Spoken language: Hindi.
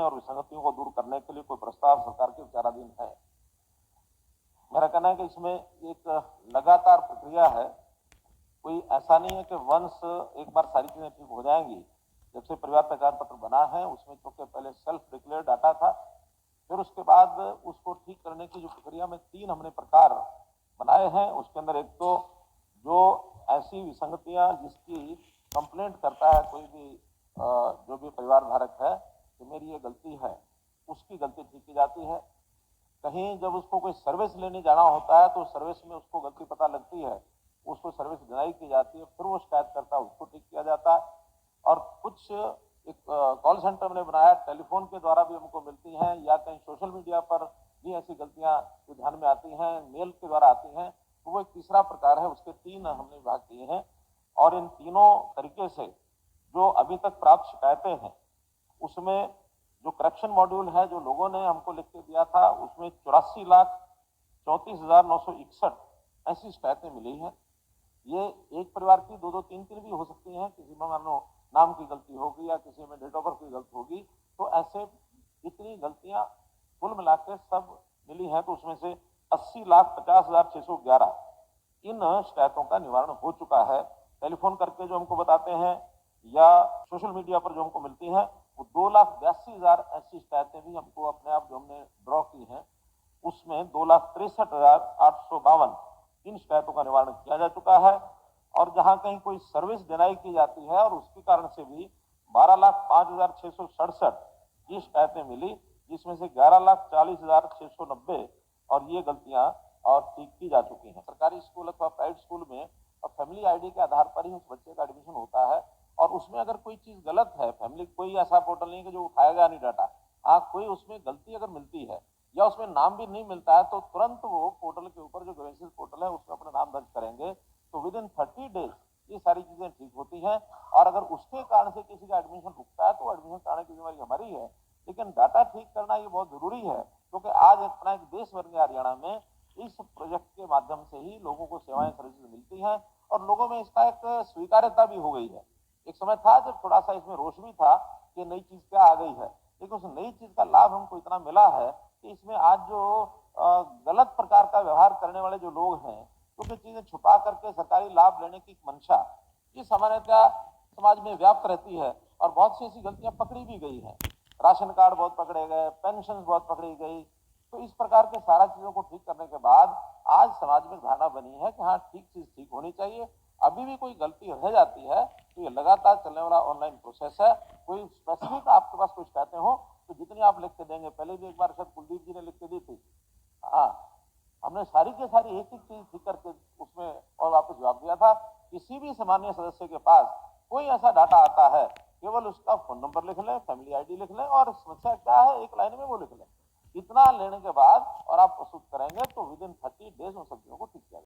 और विसंगतियों को दूर करने के लिए कोई प्रस्ताव सरकार के विचाराधीन है। मेरा कहना है कि इसमें एक लगातार प्रक्रिया है। कोई ऐसा नहीं है कि वंस एक बार सारी चीजें ठीक हो जाएंगी। जब से परिवार पहचान पत्र बना है उसमें चूंकि पहले सेल्फ डिक्लेयर डाटा था, फिर उसके बाद उसको ठीक करने की जो प्रक्रिया में 3 हमने प्रकार बनाए हैं। उसके अंदर एक तो जो ऐसी विसंगतियां जिसकी कंप्लेंट करता है कोई भी जो भी परिवार धारक है कि मेरी ये गलती है, उसकी गलती ठीक की जाती है। कहीं जब उसको कोई सर्विस लेने जाना होता है तो सर्विस में उसको गलती पता लगती है, उसको सर्विस डिनाई की जाती है, फिर वो शिकायत करता है, उसको ठीक किया जाता है। और कुछ एक कॉल सेंटर हमने बनाया, टेलीफोन के द्वारा भी हमको मिलती हैं, या कहीं सोशल मीडिया पर भी ऐसी गलतियां जो ध्यान में आती हैं, मेल के द्वारा आती हैं, तो वो एक तीसरा प्रकार है। उसके 3 हमने विभाग किए हैं और इन तीनों तरीके से जो अभी तक प्राप्त शिकायतें हैं उसमें जो करेक्शन मॉड्यूल है जो लोगों ने हमको लिख के दिया था उसमें 84,34,961 ऐसी शिकायतें मिली हैं। ये एक परिवार की 2-2, 3-3 भी हो सकती हैं। किसी में मान लो नाम की गलती होगी या किसी में डेट ऑफ बर्थ की गलती होगी, तो ऐसे इतनी गलतियां कुल मिलाकर सब मिली हैं। तो उसमें से 80,50,611 इन शिकायतों का निवारण हो चुका है। टेलीफोन करके जो हमको बताते हैं या सोशल मीडिया पर जो हमको मिलती हैं, वो 2,82,000 ऐसी शिकायतें भी हमको अपने आप जो हमने ड्रॉ की हैं, उसमें 2,63,852 इन शिकायतों का निवारण किया जा चुका है। और जहां कहीं कोई सर्विस डिनाई की जाती है और उसके कारण से भी 12,05,667 ये शिकायतें मिली, जिसमें से 11,40,690 और ये गलतियां और ठीक की जा चुकी हैं। सरकारी स्कूल अथवा प्राइवेट स्कूल में और फैमिली आईडी के आधार पर ही उस बच्चे का एडमिशन होता है। और उसमें अगर कोई चीज गलत है, फैमिली कोई ऐसा पोर्टल नहीं कि जो उठाएगा नहीं डाटा, कोई उसमें गलती अगर मिलती है या उसमें नाम भी नहीं मिलता है, तो तुरंत वो पोर्टल के ऊपर जो ग्रेवेंशियल पोर्टल है उसमें अपना नाम दर्ज करेंगे, तो विद इन 30 डेज ये सारी चीजें ठीक होती हैं। और अगर उसके कारण से किसी का एडमिशन रुकता है तो एडमिशन कराने की जिम्मेदारी हमारी है, लेकिन डाटा ठीक करना ये बहुत जरूरी है, क्योंकि आज अपना एक देश बन गया हरियाणा में। इस प्रोजेक्ट के माध्यम से ही लोगों को सेवाएं सर्विसेज मिलती हैं और लोगों में इसका एक स्वीकार्यता भी हो गई है। एक समय था जब थोड़ा सा इसमें रोष भी था कि नई चीज क्या आ गई है, लेकिन उस नई चीज का लाभ हमको इतना मिला है कि इसमें आज जो गलत प्रकार का व्यवहार करने वाले जो लोग हैं, क्योंकि चीजें छुपा करके सरकारी लाभ लेने की मंशा ये सामान्यतः समाज में व्याप्त रहती है और बहुत सी ऐसी गलतियां पकड़ी भी गई हैं। राशन कार्ड बहुत पकड़े गए, पेंशन बहुत पकड़ी गई। तो इस प्रकार के सारा चीजों को ठीक करने के बाद आज समाज में धारणा बनी है कि हाँ, ठीक चीज ठीक होनी चाहिए। अभी भी कोई गलती रह जाती है तो ये लगातार चलने वाला ऑनलाइन प्रोसेस है। कोई स्पेसिफिक आपके पास कुछ कहते हो तो जितनी आप लिख के देंगे, पहले भी एक बार शायद कुलदीप जी ने लिख के दी थी, हाँ, हमने सारी की सारी एक एक चीज ठीक करके उसमें और वापस जवाब दिया था। किसी भी सामान्य सदस्य के पास कोई ऐसा डाटा आता है, केवल उसका फोन नंबर लिख लें, फैमिली आईडी लिख लें और समस्या क्या है एक लाइन में वो लिख लें। इतना लेने के बाद और आप प्रस्तुत करेंगे तो विद इन 30 डेज उन सब्जियों को ठीक किया